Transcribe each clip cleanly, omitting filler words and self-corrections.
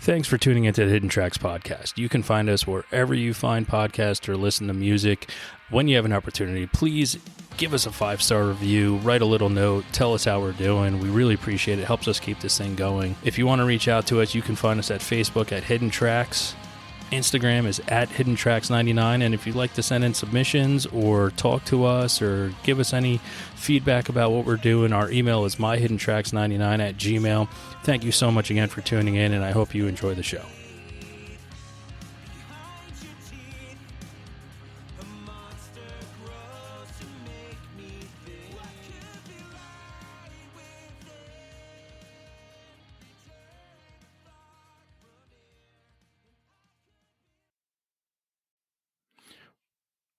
Thanks for tuning into the HiddenTracks podcast. You can find us wherever you find podcasts or listen to music. When you have an opportunity, please give us a 5-star review, write a little note, tell us how we're doing. We really appreciate it. It helps us keep this thing going. If you want to reach out to us, you can find us at Facebook at HiddenTracks. Instagram is at HiddenTracks99, and if you'd like to send in submissions or talk to us or give us any feedback about what we're doing, our email is myhiddentracks99@gmail. Thank you so much again for tuning in, and I hope you enjoy the show.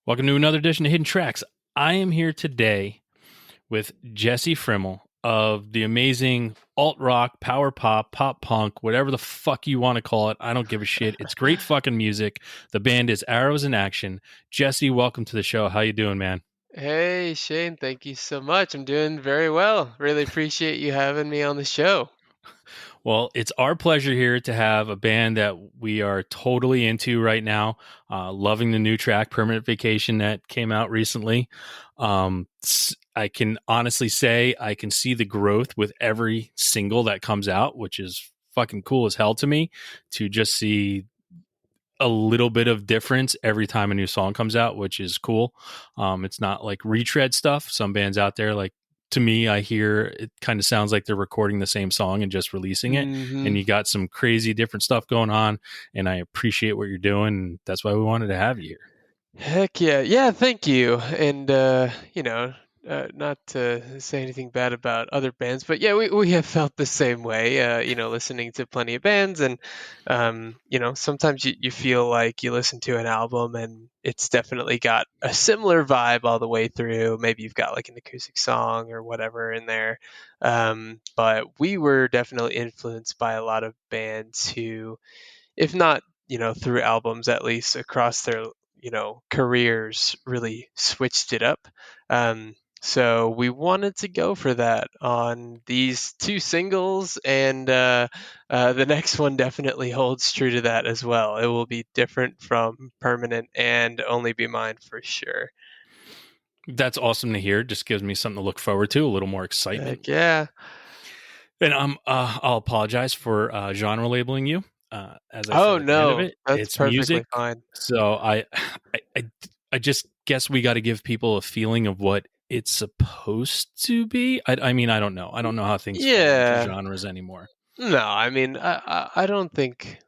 Welcome to another edition of Hidden Tracks. I am here today with Jesse Frimmel of the amazing alt-rock, power pop, pop punk, whatever the fuck you want to call it. I don't give a shit. It's great fucking music. The band is Arrows in Action. Jesse, welcome to the show. How you doing, man? Hey, Shane. Thank you so much. I'm doing very well. Really appreciate you having me on the show. Well, it's our pleasure here to have a band that we are totally into right now. Loving the new track, Permanent Vacation, that came out recently. I can honestly say I can see the growth with every single that comes out, which is fucking cool as hell to me to just see a little bit of difference every time a new song comes out, which is cool. It's not like retread stuff. Some bands out there, like, to me, I hear it kind of sounds like they're recording the same song and just releasing it. And you got some crazy different stuff going on, and I appreciate what you're doing. And that's why we wanted to have you here. Heck yeah. Yeah, thank you. And, not to say anything bad about other bands, but yeah, we have felt the same way, listening to plenty of bands. And, sometimes you feel like you listen to an album and it's definitely got a similar vibe all the way through. Maybe you've got like an acoustic song or whatever in there. But we were definitely influenced by a lot of bands who, if not, through albums, at least across their, careers, really switched it up. So we wanted to go for that on these two singles, and the next one definitely holds true to that as well. It will be different from Permanent and Only Be Mine for sure. That's awesome to hear. Just gives me something to look forward to, a little more excitement. Heck yeah. And I'll apologize for genre labeling you. As I Oh said at the end of no, it, that's it's perfectly music. fine. So I just guess we got to give people a feeling of what it's supposed to be. I mean, I don't know. I don't know how things fall into genres anymore. No, I mean, I don't think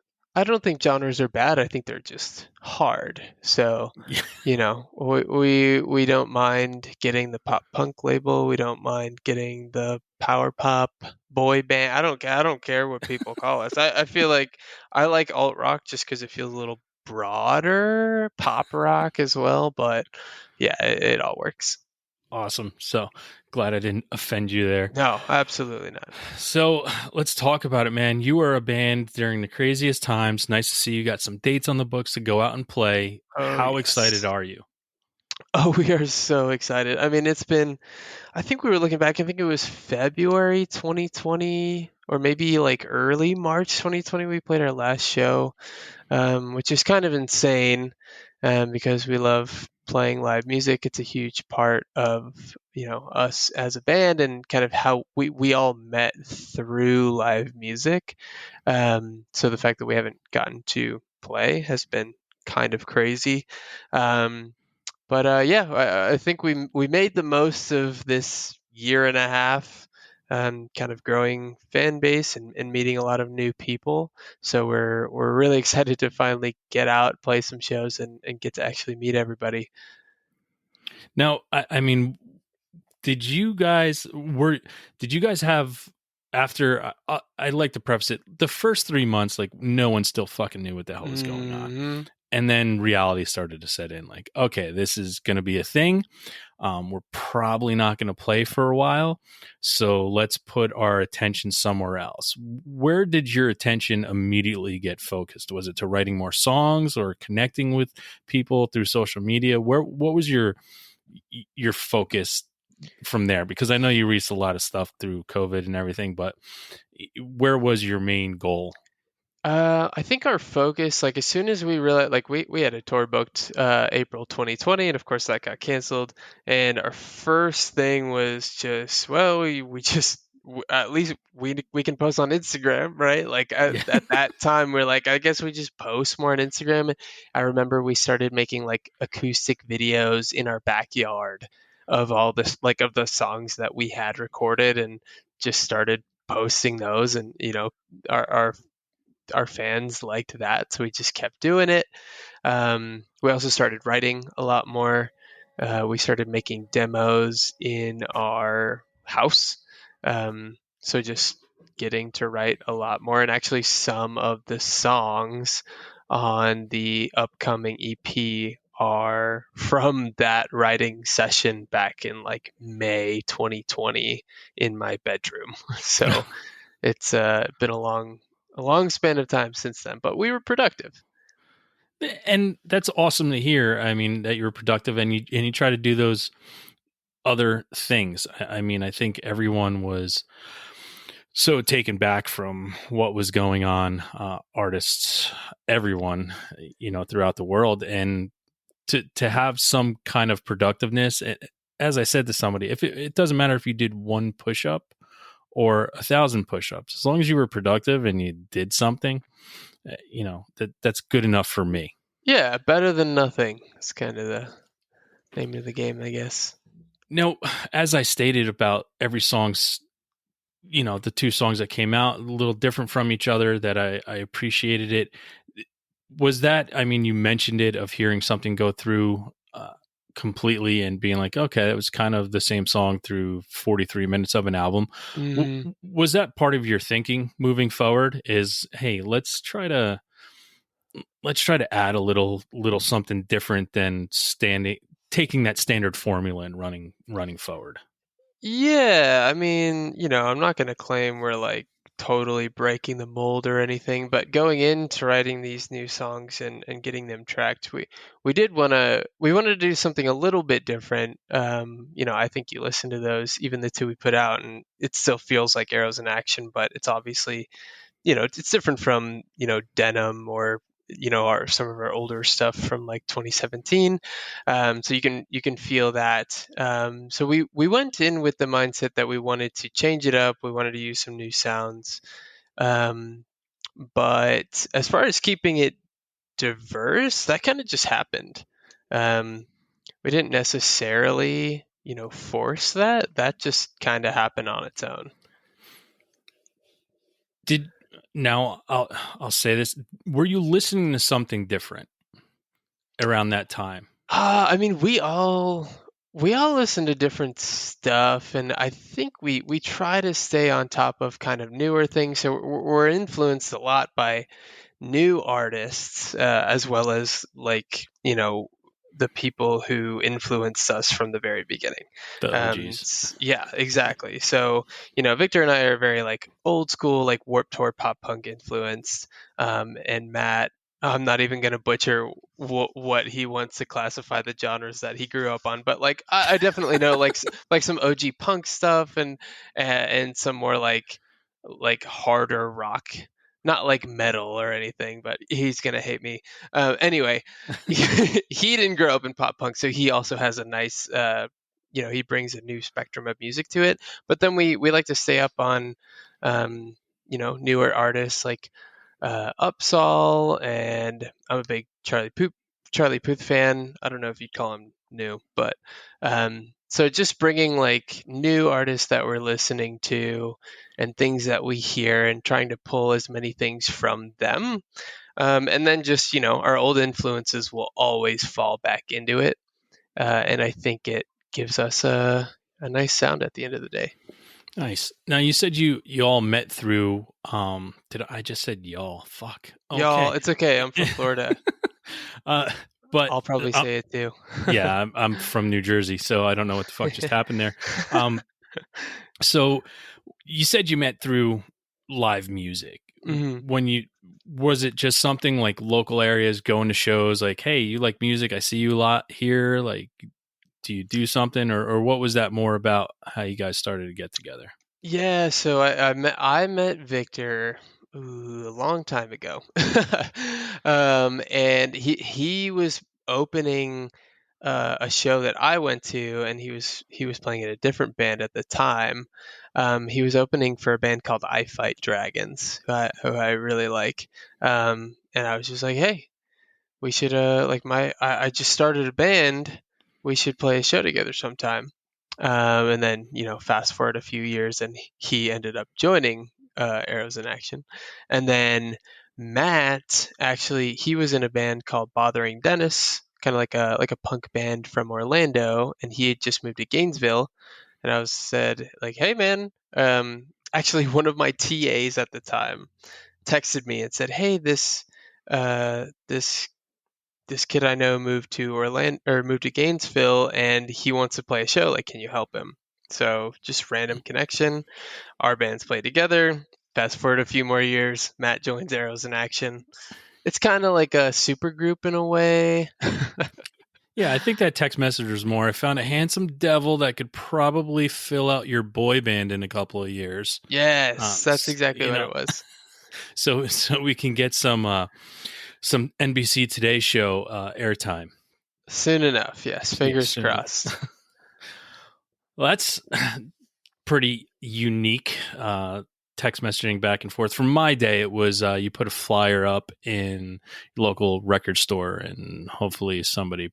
genres are bad. I think they're just hard. So, we don't mind getting the pop punk label. We don't mind getting the power pop boy band. I don't care what people call us. I feel like I like alt rock just because it feels a little broader, pop rock as well. But yeah, it all works. Awesome. So glad I didn't offend you there. No, absolutely not. So let's talk about it, man. You are a band during the craziest times. Nice to see you got some dates on the books to go out and play. Oh, How yes. excited are you? Oh, we are so excited. I mean, I think we were looking back, I think it was February 2020 or maybe like early March 2020, we played our last show, which is kind of insane because we love playing live music. It's a huge part of, us as a band and kind of how we all met through live music. So the fact that we haven't gotten to play has been kind of crazy. But yeah, I think we made the most of this year and a half, kind of growing fan base and meeting a lot of new people. So we're really excited to finally get out, play some shows, and get to actually meet everybody. Now, I mean, did you guys have after? I'd like to preface it. The first 3 months, like, no one still fucking knew what the hell was going on. And then reality started to set in, like, okay, this is going to be a thing. We're probably not going to play for a while. So let's put our attention somewhere else. Where did your attention immediately get focused? Was it to writing more songs or connecting with people through social media? What was your focus from there? Because I know you released a lot of stuff through COVID and everything, but where was your main goal? I think our focus, like as soon as we realized, like we had a tour booked April 2020, and of course that got canceled. And our first thing was just, well, we just at least we can post on Instagram, right? Like Yeah. at that time, we're like, I guess we just post more on Instagram. I remember we started making like acoustic videos in our backyard of all this, like of the songs that we had recorded, and just started posting those. And our fans liked that, so we just kept doing it. We also started writing a lot more. We started making demos in our house. So just getting to write a lot more. And actually, some of the songs on the upcoming EP are from that writing session back in like May 2020 in my bedroom. So it's been a long span of time since then, but we were productive. And that's awesome to hear. I mean, that you're productive and you try to do those other things. I mean, I think everyone was so taken back from what was going on, artists, everyone, throughout the world, and to have some kind of productiveness. As I said to somebody, if it doesn't matter if you did one push up or 1,000 push-ups, as long as you were productive and you did something, that's good enough for me. Yeah, better than nothing. It's kind of the name of the game, I guess. Now, as I stated about every song's, the two songs that came out a little different from each other, that I appreciated it. Was that, I mean, you mentioned it, of hearing something go through completely and being like, okay, it was kind of the same song through 43 minutes of an album. Mm, Was that part of your thinking moving forward, is, hey, let's try to add a little something different than taking that standard formula and running forward? yeah, I mean, I'm not going to claim we're like totally breaking the mold or anything, but going into writing these new songs and getting them tracked, we wanted to do something a little bit different. I think you listen to those, even the two we put out, and it still feels like Arrows in Action, but it's obviously, it's different from, Denim, or our some of our older stuff from like 2017. So you can feel that. So we went in with the mindset that we wanted to change it up. We wanted to use some new sounds. um, but as far as keeping it diverse, that kind of just happened. We didn't necessarily force that. That just kind of happened on its own. Did Now I'll say this: were you listening to something different around that time? I mean, we all listen to different stuff, and I think we try to stay on top of kind of newer things. So we're influenced a lot by new artists, as well as like the people who influenced us from the very beginning. The OGs. Yeah, exactly. So Victor and I are very like old school, like Warped Tour pop punk influenced, and Matt. I'm not even going to butcher what he wants to classify the genres that he grew up on, but like I definitely know like some OG punk stuff, and some more like harder rock, not like metal or anything, but he's gonna hate me. Anyway, he didn't grow up in pop punk, so he also has a nice, he brings a new spectrum of music to it. But then we like to stay up on, newer artists like Upsall, and I'm a big Charlie Puth fan. I don't know if you'd call him new, but so just bringing like new artists that we're listening to and things that we hear, and trying to pull as many things from them. And then just, our old influences will always fall back into it. And I think it gives us a nice sound at the end of the day. Nice. Now, you said you all met through, did I just said y'all? Fuck. Y'all, Okay. it's okay. I'm from Florida. uh but I'll probably say it too. yeah, I'm from New Jersey, so I don't know what the fuck just happened there. So you said you met through live music. Mhm. When you Was it just something like local areas, going to shows, like, hey, you like music, I see you a lot here, like, do you do something, or what was that more about, how you guys started to get together? Yeah, so I met Victor. a long time ago. And he was opening a show that I went to, and he was playing in a different band at the time. He was opening for a band called I Fight Dragons, who I really like. And I was just like, hey, we should I just started a band. We should play a show together sometime. And then fast forward a few years, and he ended up joining Arrows in Action. And then Matt, actually, he was in a band called Bothering Dennis, kind of like a punk band from Orlando, and he had just moved to Gainesville. And I was said like, hey man, actually one of my TAs at the time texted me and said, hey, this kid I know moved to Orlando or moved to Gainesville, and he wants to play a show. Like, can you help him? So just random connection. Our bands play together. Fast forward a few more years, Matt joins Arrows in Action. It's kind of like a super group in a way. Yeah, I think that text message was more. I found a handsome devil that could probably fill out your boy band in a couple of years. Yes, that's exactly what it was. So we can get some NBC Today show airtime soon enough. Yes, fingers crossed. Well, that's pretty unique. Text messaging back and forth. From my day, it was you put a flyer up in your local record store, and hopefully somebody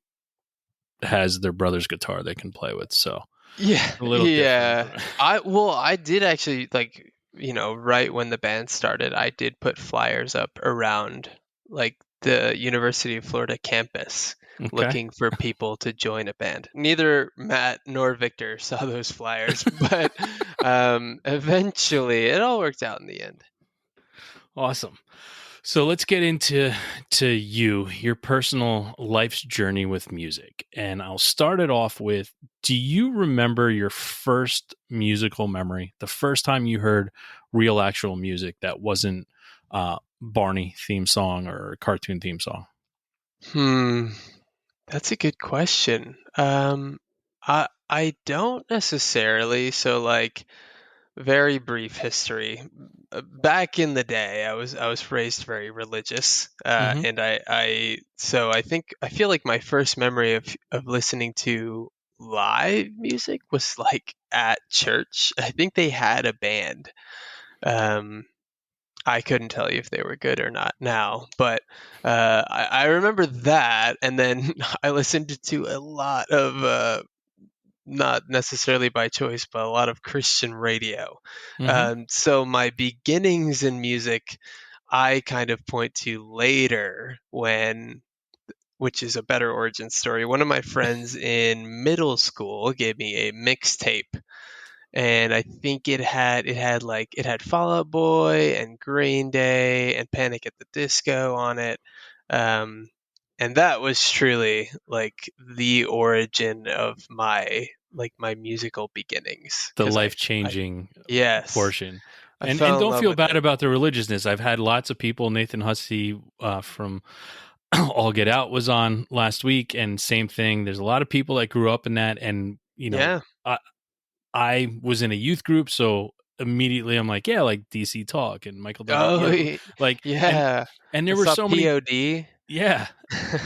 has their brother's guitar they can play with. So yeah, a little different. I did actually right when the band started, I did put flyers up around like the University of Florida campus, looking for people to join a band. Neither Matt nor Victor saw those flyers, but eventually it all worked out in the end. Awesome. So let's get into your personal life's journey with music. And I'll start it off with, do you remember your first musical memory? The first time you heard real actual music that wasn't Barney theme song or cartoon theme song? That's a good question. I don't necessarily. So like, very brief history. Back in the day, I was raised very religious, and I feel like my first memory of listening to live music was like at church. I think they had a band. I couldn't tell you if they were good or not now, but I remember that, and then I listened to a lot of not necessarily by choice, but a lot of Christian radio. So my beginnings in music, I kind of point to later which is a better origin story. One of my friends in middle school gave me a mixtape, and I think it had Fall Out Boy and Green Day and Panic at the Disco on it. And that was truly like the origin of my musical beginnings. The life-changing portion. And don't feel bad about the religiousness. I've had lots of people. Nathan Hussey from All Get Out was on last week, and same thing. There's a lot of people that grew up in that, and I was in a youth group, so immediately I'm like, yeah, like DC Talk and Michael W. And there were so many POD. Yeah.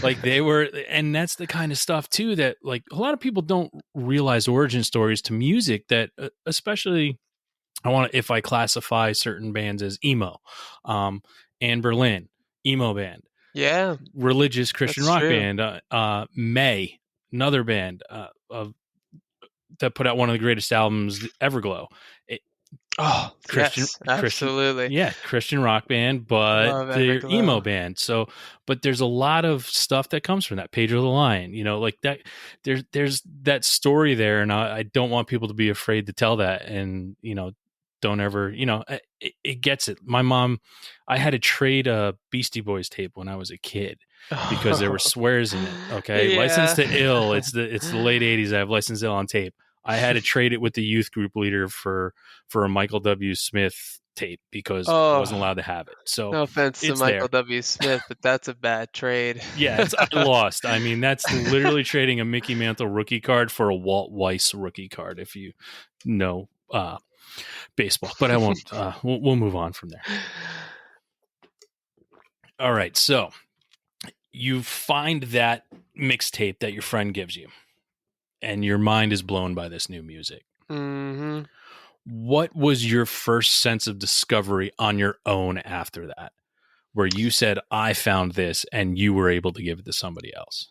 Like they were, and that's the kind of stuff too that like a lot of people don't realize origin stories to music that especially if I classify certain bands as emo, Anne Berlin, emo band, religious Christian rock band, May, another band that put out one of the greatest albums, Everglow. Christian, absolutely. Christian rock band, but they're emo band. So, but there's a lot of stuff that comes from that. Pedro the Lion, like that. There's that story there, and I don't want people to be afraid to tell that. And don't ever, it gets it. My mom, I had to trade a Beastie Boys tape when I was a kid because there were swears in it. Okay, License to Ill. It's the late '80s. I have License to Ill on tape. I had to trade it with the youth group leader for a Michael W. Smith tape because I wasn't allowed to have it. So no offense to Michael W. Smith, but that's a bad trade. Yeah, I lost. I mean, that's literally trading a Mickey Mantle rookie card for a Walt Weiss rookie card, if you know baseball. But I won't. We'll move on from there. All right. So you find that mixtape that your friend gives you, and your mind is blown by this new music. Hmm. What was your first sense of discovery on your own after that, where you said, I found this, and you were able to give it to somebody else?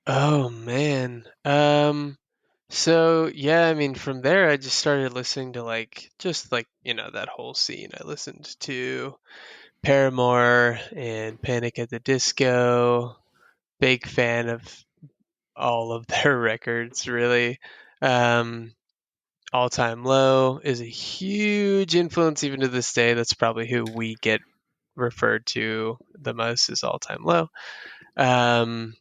Oh man. So yeah, I mean, from there I just started listening to like just like that whole scene. I listened to Paramore and Panic at the Disco. Big fan of all of their records, really. Um, All Time Low is a huge influence even to this day. That's probably who we get referred to the most is All Time Low. Um,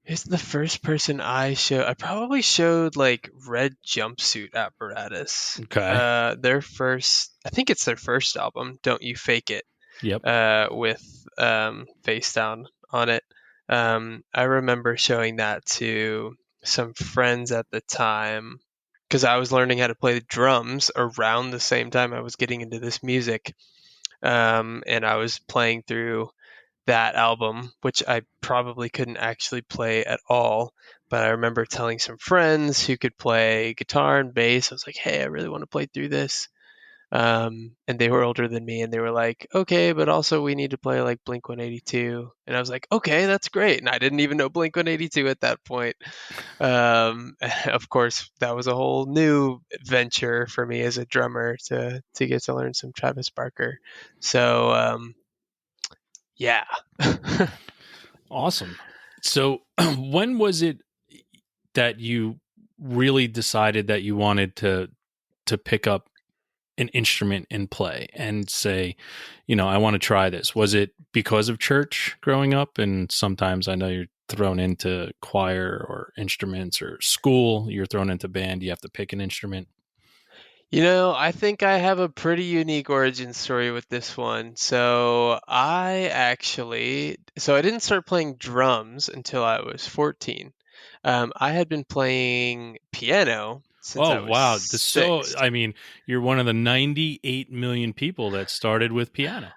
Who's the first person I showed? I probably showed like Red Jumpsuit Apparatus. Okay. Their first, I think it's their first album, Don't You Fake It, Yep. with Face Down on it. I remember showing that to some friends at the time because I was learning how to play the drums around the same time I was getting into this music. And I was playing through that album, which I probably couldn't actually play at all. But I remember telling some friends who could play guitar and bass. I was like, hey, I really want to play through this. And they were older than me, and they were like, okay, but also we need to play like Blink 182. And I was like, okay, that's great. And I didn't even know Blink 182 at that point. Of course, that was a whole new venture for me as a drummer to get to learn some Travis Barker. So, yeah. Awesome. So when was it that you really decided that you wanted to pick up an instrument and play and say, I want to try this? Was it because of church growing up? And sometimes I know you're thrown into choir or instruments, or school, you're thrown into band, you have to pick an instrument. I think I have a pretty unique origin story with this one. So I didn't start playing drums until I was 14. I had been playing piano since Oh, I was wow. So, 6. I mean, you're one of the 98 million people that started with piano.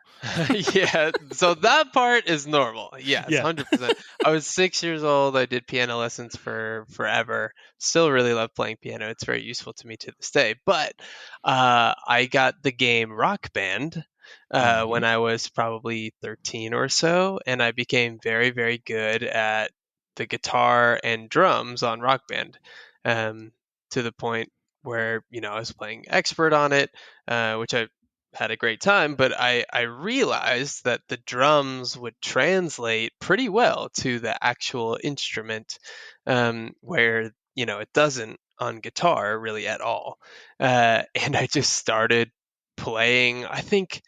Yeah, so that part is normal. Yes, Yeah. 100%. I was 6 years old. I did piano lessons for forever. Still really love playing piano. It's very useful to me to this day. But I got the game Rock Band Hmm. when I was probably 13 or so, and I became very, very good at the guitar and drums on Rock Band, um, to the point where I was playing expert on it, which I had a great time, but I realized that the drums would translate pretty well to the actual instrument, where it doesn't on guitar really at all. And I just started playing. I think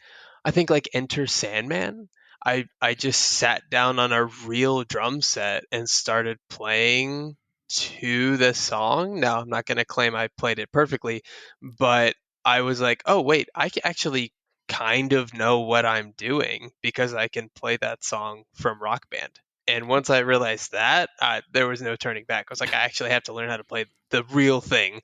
like Enter Sandman. I just sat down on a real drum set and started playing to the song. Now I'm not going to claim I played it perfectly, but I was like, oh, wait, I can actually kind of know what I'm doing because I can play that song from Rock Band. And once I realized that, there was no turning back. I was like, I actually have to learn how to play the real thing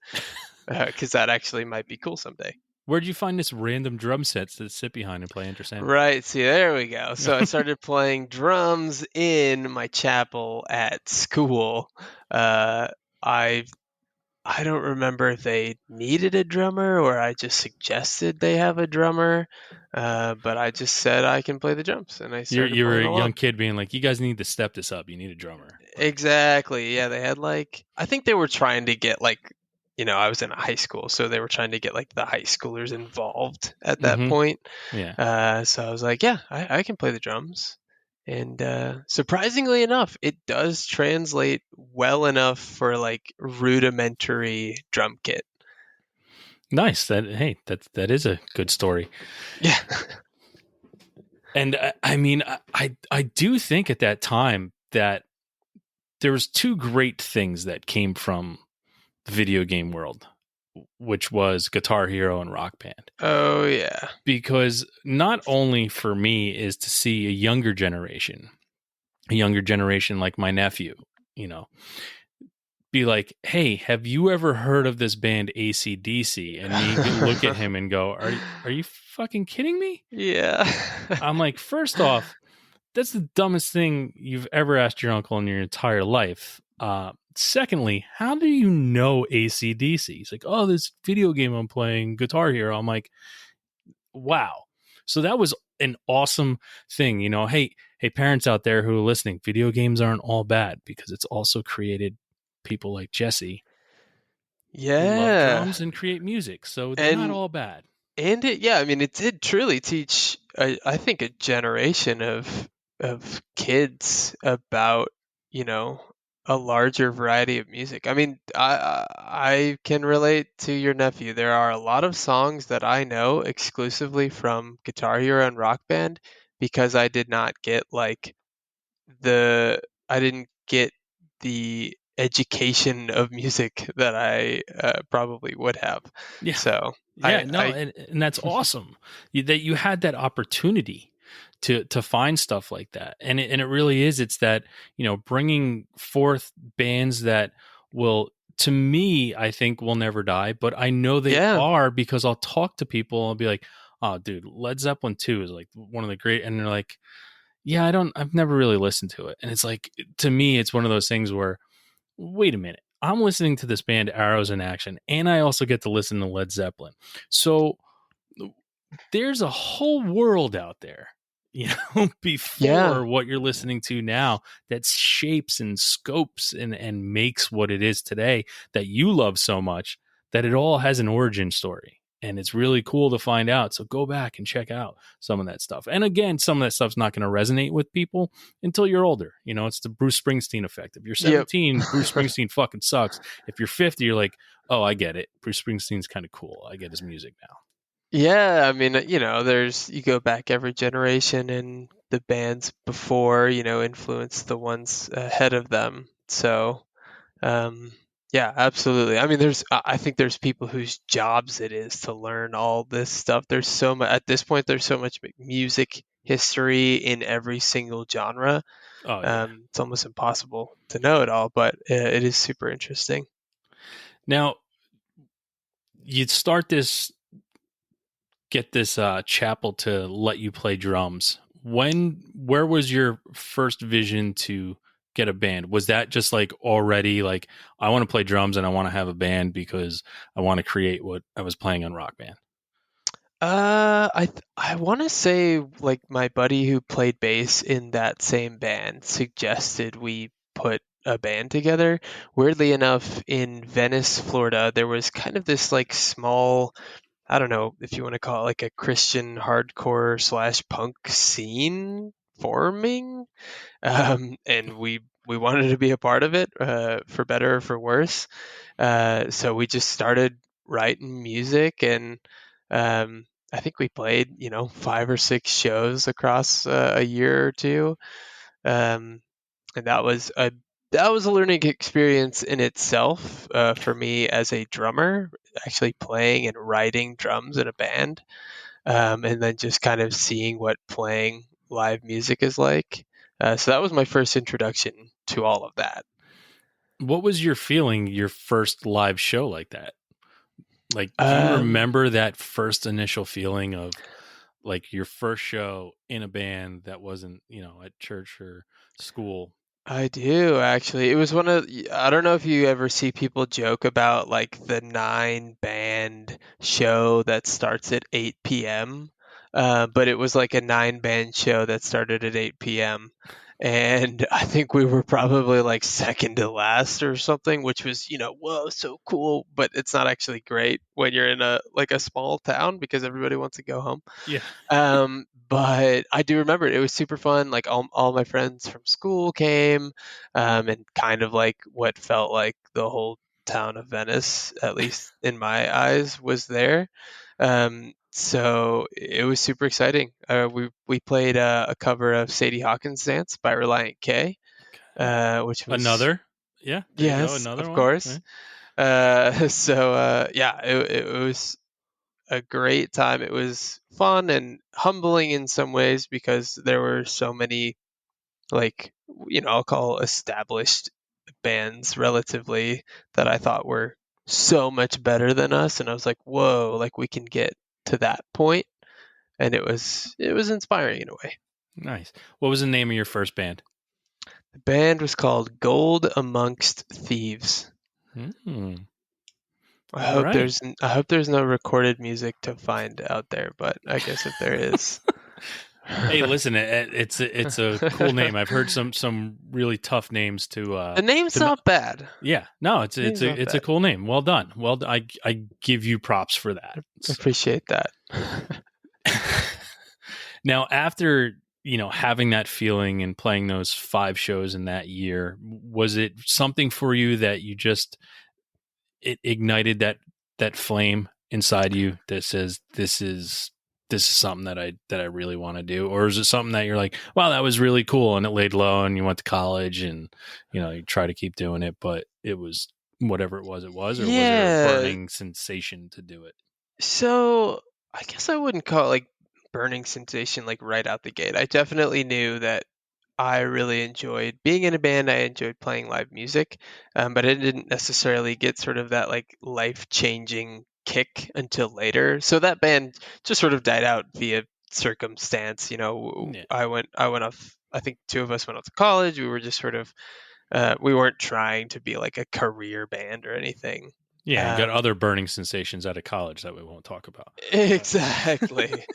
because that actually might be cool someday. Where'd you find this random drum sets to sit behind and play Enter Sandman? Right. See, there we go. So I started playing drums in my chapel at school. Uh, I I don't remember if they needed a drummer or I just suggested they have a drummer, but I just said I can play the drums, and I started You were playing a young along. kid being like, you guys need to step this up. You need a drummer. Like, Exactly. Yeah, they had like I think they were trying to get like I was in high school, so they were trying to get like the high schoolers involved at that hmm, point. yeah. So I was like, yeah, I can play the drums. And surprisingly enough, it does translate well enough for like rudimentary drum kit. Nice. That is a good story. Yeah. And I mean, I do think at that time that there was two great things that came from the video game world, which was Guitar Hero and Rock Band. Oh yeah. Because not only for me is to see a younger generation like my nephew, you know, be like, "Hey, have you ever heard of this band AC/DC?" And me look at him and go, are you fucking kidding me?" Yeah. I'm like, first off, that's the dumbest thing you've ever asked your uncle in your entire life. Secondly, how do you know AC/DC? He's like, "Oh, this video game I'm playing, Guitar Hero." I'm like, wow. So that was an awesome thing. Hey, parents out there who are listening, video games aren't all bad because it's also created people like Jesse who love Yeah. drums and create music. So they're not And all bad. yeah, I mean, it did truly teach, I think, a generation of kids about, you know, a larger variety of music. I mean, I can relate to your nephew. There are a lot of songs that I know exclusively from Guitar Hero and Rock Band because I did not get like the I didn't get the education of music that I probably would have. Yeah. So Yeah, no, I and that's awesome that you had that opportunity to find stuff like that, and it really is. It's that bringing forth bands that will, to me, I think will never die, but I know they yeah, are because I'll talk to people and I'll be like, "Oh, dude, Led Zeppelin 2 is like one of the great," and they're like, "Yeah, I've never really listened to it," and it's like, to me, it's one of those things where, wait a minute, I'm listening to this band Arrows in Action, and I also get to listen to Led Zeppelin. So there's a whole world out there, yeah. before what you're listening to now, that shapes and scopes and makes what it is today that you love so much, that it all has an origin story. And it's really cool to find out. So go back and check out some of that stuff. And again, some of that stuff's not going to resonate with people until you're older. It's the Bruce Springsteen effect. If you're Yep. 17, Bruce Springsteen fucking sucks. If you're 50, you're like, oh, I get it. Bruce Springsteen's kind of cool. I get his music now. Yeah, I mean, there's you go back every generation and the bands before, influence the ones ahead of them. So, um, yeah, absolutely. I mean, I think there's people whose jobs it is to learn all this stuff. There's so much at this point. There's so much music history in every single genre. Oh, yeah. It's almost impossible to know it all, but it is super interesting. Now, you'd get this chapel to let you play drums. Where was your first vision to get a band? Was that just like already like, I want to play drums and I want to have a band because I want to create what I was playing on Rock Band? I want to say like my buddy who played bass in that same band suggested we put a band together. Weirdly enough, in Venice, Florida, there was kind of this like small, I don't know if you want to call it like a Christian hardcore slash punk scene forming, and we wanted to be a part of it, for better or for worse. So we just started writing music, and um, I think we played, 5 or 6 shows across a year or two, um, and that was a learning experience in itself, for me as a drummer, actually playing and writing drums in a band, and then just kind of seeing what playing live music is like. So that was my first introduction to all of that. What was your feeling your first live show like that? Like, do you Um, remember that first initial feeling of like your first show in a band that wasn't, at church or school? I do actually. It was I don't know if you ever see people joke about like the 9 band show that starts at 8 p.m. But it was like a 9 band show that started at 8 p.m. And I think we were probably like second to last or something, which was, whoa, so cool. But it's not actually great when you're in a small town because everybody wants to go home. Yeah. But I do remember it was super fun. Like all my friends from school came, and kind of like what felt like the whole town of Venice, at least in my eyes, was there. So it was super exciting. We played a cover of Sadie Hawkins' Dance by Reliant K, Okay. which was, Another. Yeah, there you go. yes, Another of one. course. Right. So yeah, it was a great time. It was fun and humbling in some ways because there were so many, like, I'll call established bands relatively that I thought were so much better than us, and I was like, whoa, like we can get to that point, and it was inspiring in a way. Nice. What was the name of your first band? The band was called Gold Amongst Thieves. Hmm. I All hope right. there's no recorded music to find out there, but I guess if there is. Hey, listen, it's a cool name. I've heard some really tough names The name's to not bad. yeah. No, it's The name's not it's a bad. cool name. Well done. Well, I give you props for that. So Appreciate that. now after having that feeling and playing those 5 shows in that year, was it something for you that you just it ignited that flame inside you that says this is something that I really want to do? Or is it something that you're like, wow, that was really cool, and it laid low and you went to college and you try to keep doing it, but it was whatever it was, or was there a Yeah. burning sensation to do it? So I guess I wouldn't call it like burning sensation like right out the gate. I definitely knew that I really enjoyed being in a band. I enjoyed playing live music, but I didn't necessarily get sort of that like life changing kick until later. So that band just sort of died out via circumstance. Yeah, I went off. I think two of us went off to college. We were just sort of we weren't trying to be like a career band or anything. yeah, you got Um, other burning sensations out of college that we won't talk about. exactly.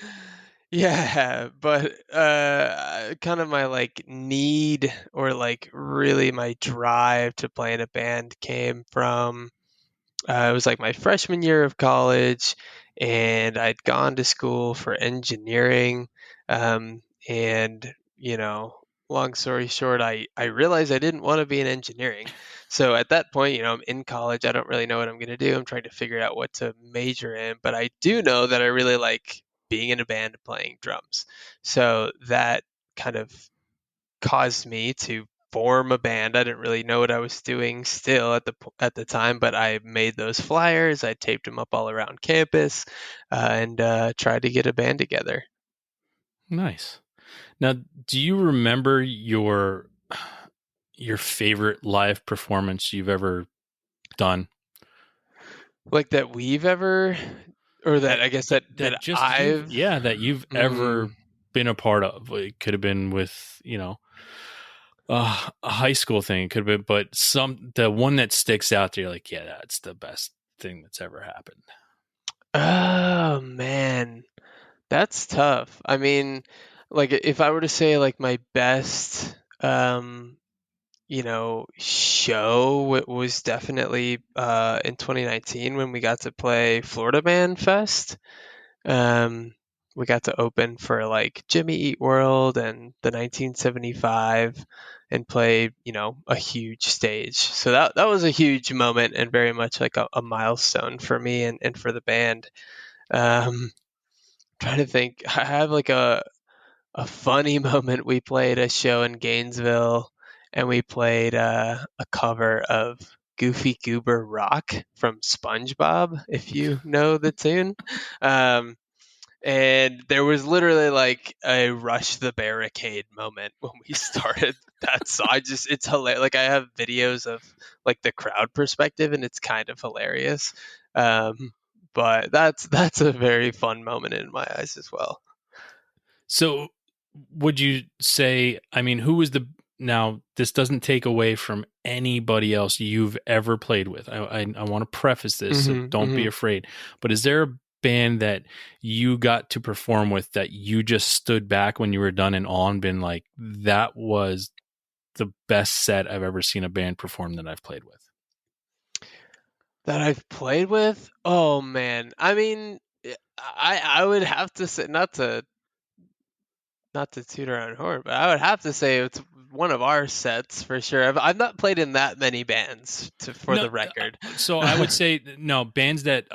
Yeah, but kind of my like need or like really my drive to play in a band came from it was like my freshman year of college, and I'd gone to school for engineering. And, long story short, I realized I didn't want to be in engineering. So at that point, I'm in college. I don't really know what I'm going to do. I'm trying to figure out what to major in, but I do know that I really like being in a band and playing drums. So that kind of caused me to form a band. I didn't really know what I was doing still at the time, but I made those flyers. I taped them up all around campus, and tried to get a band together. Nice. Now, do you remember your favorite live performance you've ever done? Like that we've ever, or that I guess that That just I've. that you've Mm, ever been a part of. It could have been with a high school thing. It could have been, but the one that sticks out there, like, yeah, that's the best thing that's ever happened. oh man, that's tough. I mean, like if I were to say like my best, show was definitely in 2019 when we got to play Florida Man Fest. Um, we got to open for like Jimmy Eat World and the 1975 and play, a huge stage. So that was a huge moment and very much like a milestone for me and for the band. Trying to think, I have like a funny moment. We played a show in Gainesville, and we played a cover of Goofy Goober Rock from SpongeBob, if you know the tune. Um, and there was literally like a rush the barricade moment when we started that song. It's hilarious. Like I have videos of like the crowd perspective, and it's kind of hilarious. But that's a very fun moment in my eyes as well. So, would you say? I mean, who was the now? This doesn't take away from anybody else you've ever played with. I want to preface this, so Hmm. don't be Hmm. afraid. But is there a band that you got to perform with that you just stood back when you were done and on, been like, that was the best set I've ever seen a band perform that I've played with? That I've played with? Oh man. I mean, I would have to say, not to toot our own horn, but I would have to say it's one of our sets for sure. I've not played in that many bands for No, the record. so I would say no bands that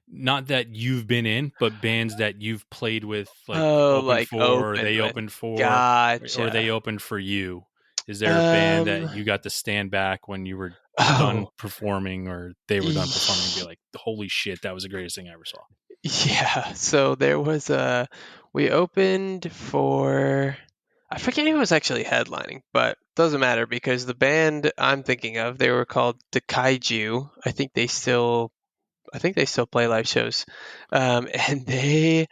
not that you've been in, but bands that you've played with, like Oh, opened like for, or open they with. opened for, or they Gotcha. opened for you. Is there a band that Um. you got to stand back when you were done Oh. performing, or they were done performing, and be like, "Holy shit, that was the greatest thing I ever saw"? Yeah. So there was a. We opened for. I forget who was actually headlining, but doesn't matter because the band I'm thinking of, they were called the Kaiju. I think they still play live shows. And they,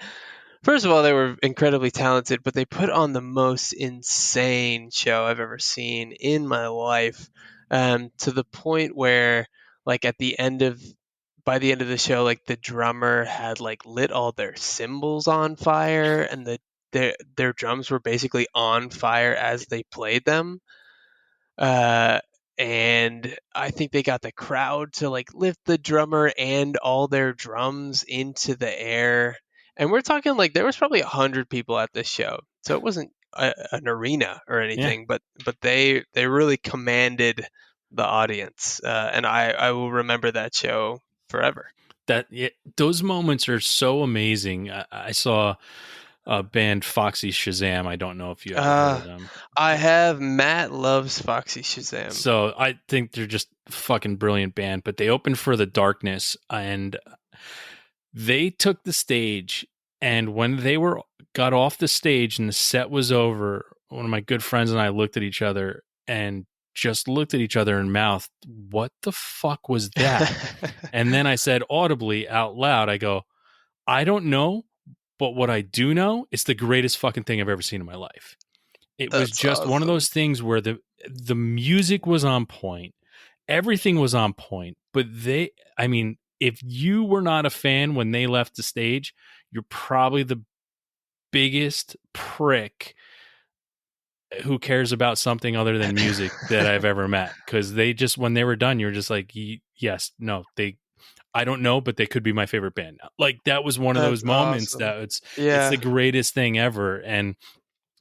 first of all, they were incredibly talented, but they put on the most insane show I've ever seen in my life. To the point where, like, by the end of the show, like the drummer had like lit all their cymbals on fire, and their drums were basically on fire as they played them. Uh, and I think they got the crowd to like lift the drummer and all their drums into the air. And we're talking like there was probably 100 people at this show, so it wasn't an arena or Yeah. anything, but they really commanded the audience, and I will remember that show forever. Those moments are so amazing. I saw a band Foxy Shazam. I don't know if you ever heard Uh, of them. I have Matt loves Foxy Shazam. So I think they're just fucking brilliant band. But they opened for the Darkness, and they took the stage. And when they were got off the stage and the set was over, one of my good friends and I looked at each other and just looked at each other and mouthed, "What the fuck was that?" And then I said audibly out loud, I go, "I don't know, but what I do know, it's the greatest fucking thing I've ever seen in my life." It was That's just one of awesome. those things where the music was on point, everything was on point, but I mean, if you were not a fan when they left the stage, you're probably the biggest prick who cares about something other than music that I've ever met. Because they just, when they were done, you're just like, yes, no, I don't know, but they could be my favorite band now. Like that was one of those That's moments awesome. that it's the Yeah, greatest thing ever. And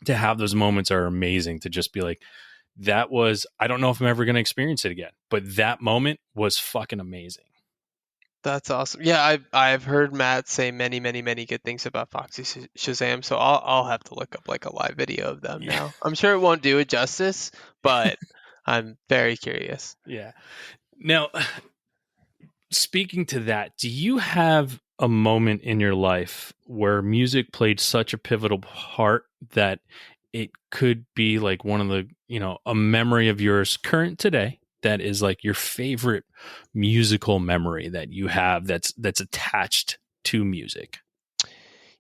to have those moments are amazing. To just be like, that was, I don't know if I'm ever going to experience it again, but that moment was fucking amazing. that's awesome. Yeah, I've heard Matt say many, many, many good things about Foxy Shazam, so I'll have to look up like a live video of them Yeah. now. I'm sure it won't do it justice, but I'm very curious. Yeah. Now, speaking to that, do you have a moment in your life where music played such a pivotal part that it could be like one of the, a memory of yours current today that is like your favorite musical memory that you have that's attached to music?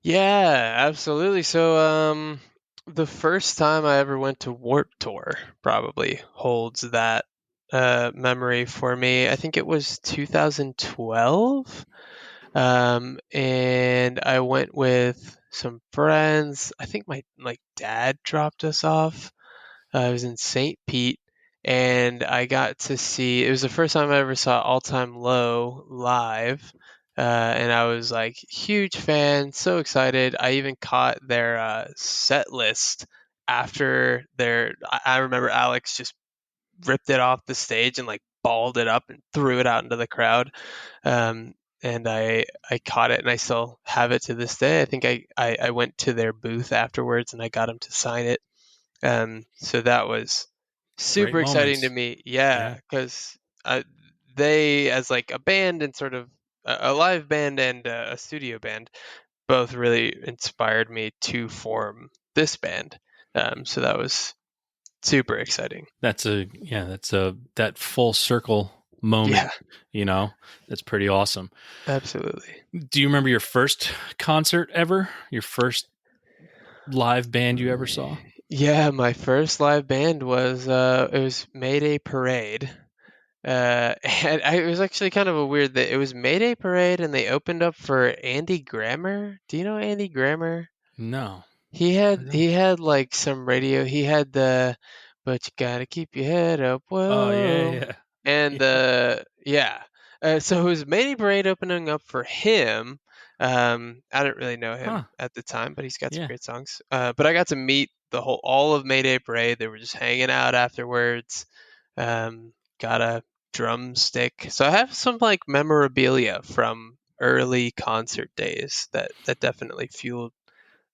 Yeah, absolutely. So, the first time I ever went to Warped Tour probably holds that memory for me. I think it was 2012. And I went with some friends. I think my like dad dropped us off. I was in St. Pete, and I got to see. It was the first time I ever saw All Time Low live, and I was like huge fan, so excited. I even caught their set list after their. I remember Alex just ripped it off the stage and like balled it up and threw it out into the crowd. Um, and I caught it and I still have it to this day. I think I went to their booth afterwards and I got him to sign it. So that was Great super exciting to moments. me. Yeah, Yeah. because they, as like a band and sort of a live band and a studio band, both really inspired me to form this band. So that was super exciting. That full circle moment, Yeah, you know, that's pretty awesome. absolutely. Do you remember your first concert ever? Your first live band you ever saw? Yeah, my first live band was it was Mayday Parade. And it was actually kind of a weird that it was Mayday Parade and they opened up for Andy Grammer. Do you know Andy Grammer? No, He I had don't. he had like some radio. He had the but you gotta keep your head up, Oh yeah, whoa. yeah, And yeah. yeah. So it was Mayday Parade opening up for him. I didn't really know Huh? him at the time, but he's got some Yeah, great songs. But I got to meet all of Mayday Parade. They were just hanging out afterwards. Got a drumstick. So I have some like memorabilia from early concert days that definitely fueled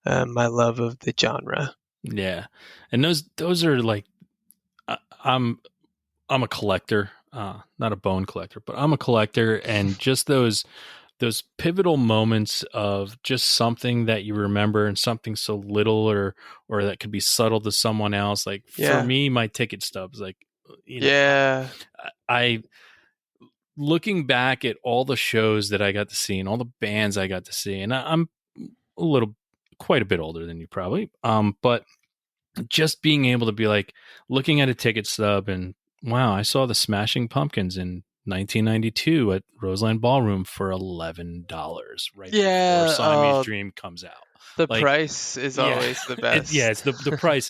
my love of the genre. yeah. And those are like, I, I'm I'm a collector, not a bone collector, but I'm a collector, and just those those pivotal moments of just something that you remember and something so little or that could be subtle to someone else. Like for Yeah. me, my ticket stubs, like, Yeah. I looking back at all the shows that I got to see and all the bands I got to see, and I'm a little, quite a bit older than you probably, but just being able to be like looking at a ticket stub and wow, I saw the Smashing Pumpkins in 1992 at Roseland Ballroom for $11 right before Yeah. Siamese Dream comes out. The Like, price is yeah, always the yeah, best. it's the price.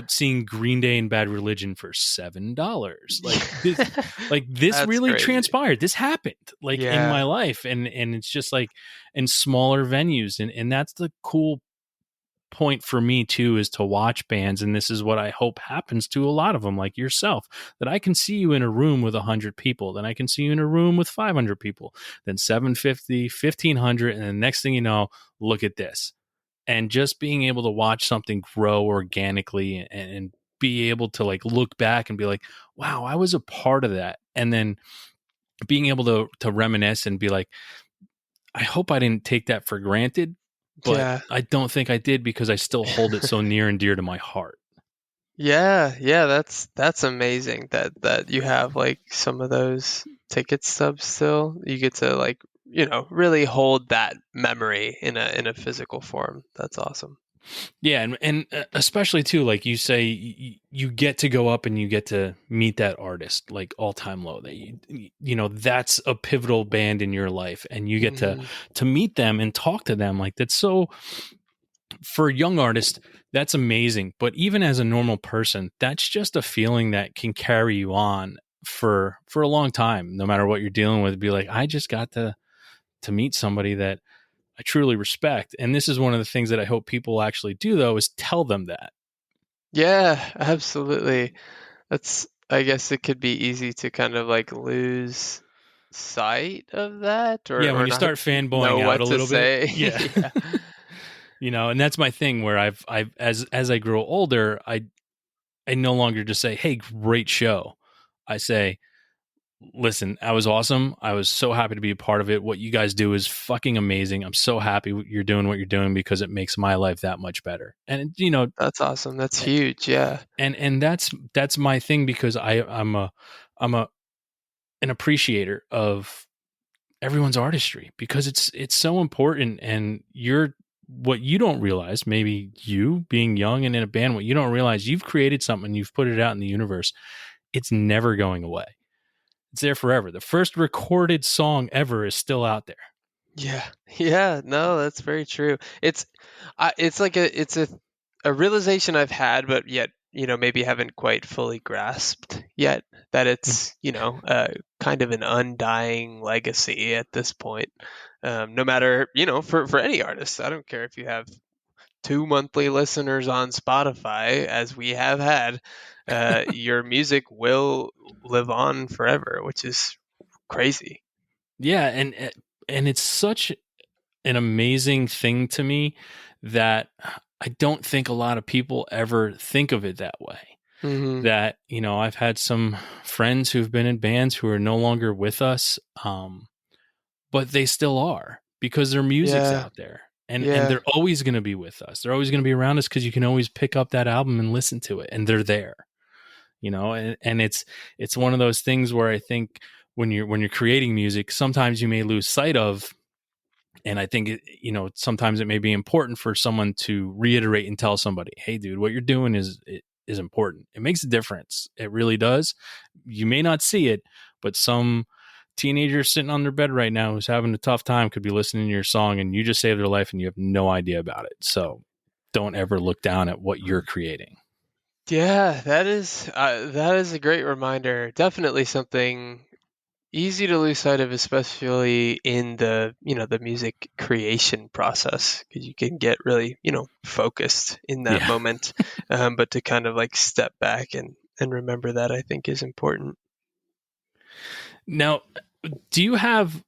Seeing Green Day and Bad Religion for $7. Like this That's really crazy. transpired. This happened like in my Yeah. life, and it's just like in smaller venues, and that's the cool point for me too, is to watch bands, and this is what I hope happens to a lot of them, like yourself, that I can see you in a room with 100 people, then I can see you in a room with 500 people, then 750, 1,500, and the next thing you know, look at this. And just being able to watch something grow organically and be able to like look back and be like, wow, I was a part of that. And then being able to reminisce and be like, I hope I didn't take that for granted, but Yeah. I don't think I did, because I still hold it so near and dear to my heart. Yeah, yeah, that's amazing that you have like some of those ticket stubs still. You get to like, really hold that memory in a physical form. That's awesome. Yeah, and especially too, like you say, you get to go up and you get to meet that artist, like All Time Low. That that's a pivotal band in your life, and you get Hmm. to meet them and talk to them. Like that's so, for a young artist, that's amazing. But even as a normal person, that's just a feeling that can carry you on for a long time, no matter what you're dealing with. Be like, I just got to meet somebody that I truly respect. And this is one of the things that I hope people actually do, though, is tell them that. Yeah, absolutely. I guess it could be easy to kind of like lose sight of that Yeah, when or you not start fanboying know out what a to little bit. say. Yeah. Yeah. And that's my thing, where I've as I grow older, I no longer just say, "Hey, great show." I say, "Listen, I was awesome. I was so happy to be a part of it. What you guys do is fucking amazing. I'm so happy you're doing what you're doing, because it makes my life that much better." And That's awesome. That's huge. Yeah. and that's my thing, because I'm an appreciator of everyone's artistry, because it's so important. And you're, what you don't realize, maybe you being young and in a band, what you don't realize, you've created something, you've put it out in the universe. It's never going away. It's there forever. The first recorded song ever is still out there. Yeah. Yeah, no, that's very true. It's like a realization I've had, but yet, maybe haven't quite fully grasped yet that it's, kind of an undying legacy at this point. No matter, for any artist, I don't care if you have two monthly listeners on Spotify, as we have had, your music will live on forever, which is crazy. Yeah, and it's such an amazing thing to me that I don't think a lot of people ever think of it that way. Hmm. That, I've had some friends who've been in bands who are no longer with us, but they still are, because their music's Yeah. out there, and Yeah. they're always going to be with us. They're always going to be around us, because you can always pick up that album and listen to it, and they're there. And it's one of those things where I think when you're creating music, sometimes you may lose sight of. And I think sometimes it may be important for someone to reiterate and tell somebody, "Hey, dude, what you're doing is important. It makes a difference. It really does. You may not see it, but some teenager sitting on their bed right now who's having a tough time could be listening to your song, and you just saved their life, and you have no idea about it. So don't ever look down at what you're creating." Yeah, that is a great reminder. Definitely something easy to lose sight of, especially in the music creation process, because you can get really, focused in that Yeah. moment. But to kind of like step back and remember that, I think is important. Now, do you have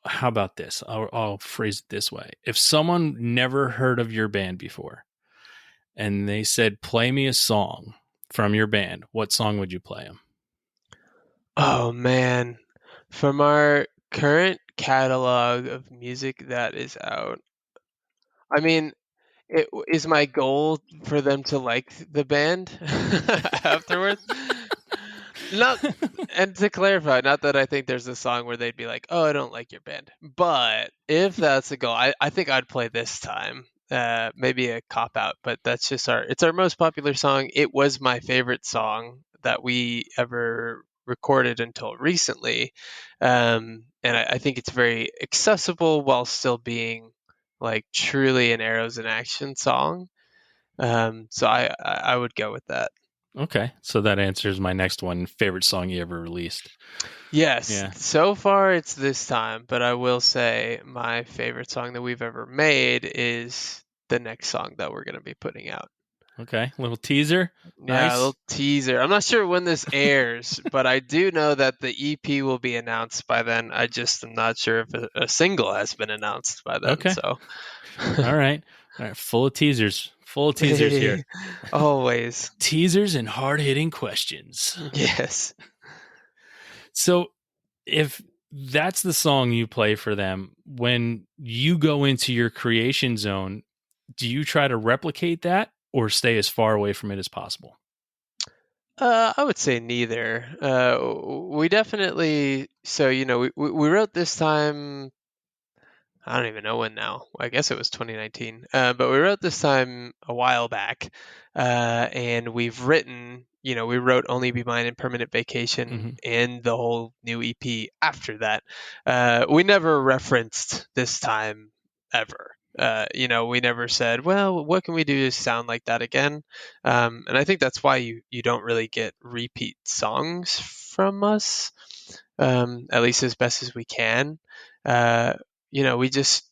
how about this? I'll phrase it this way. If someone never heard of your band before, and they said, "Play me a song from your band," what song would you play them? Oh man, from our Current catalog of music that is out. I mean, is my goal for them to like the band afterwards? Not, and to clarify, not that I think there's a song where they'd be like, "Oh, I don't like your band," but if that's the goal, I think I'd play This Time. Maybe a cop out, but that's just it's our most popular song. It was my favorite song that we ever recorded until recently, and I think it's very accessible while still being like truly an Arrows in Action song. So I would go with that. Okay, so that answers my next one. Favorite song you ever released? Yes, Yeah. so far it's This Time, but I will say my favorite song that we've ever made is the next song that we're going to be putting out. Okay, little teaser. Yeah, a Nice. little teaser. I'm not sure when this airs, but I do know that the EP will be announced by then. I just am not sure if a single has been announced by then. Okay. So, All right. All right. Full of teasers. Full of teasers here. always. Teasers and hard hitting questions. Yes. So, if that's the song you play for them, when you go into your creation zone, do you try to replicate that or stay as far away from it as possible? I would say neither. We definitely. So we wrote This Time. I don't even know when now. I guess it was 2019. But we wrote This Time a while back, and we've written. We wrote Only Be Mine and Permanent Vacation Mm-hmm. and the whole new EP after that. We never referenced This Time ever. We never said, "Well, what can we do to sound like that again?" And I think that's why you don't really get repeat songs from us, at least as best as we can. Uh, we just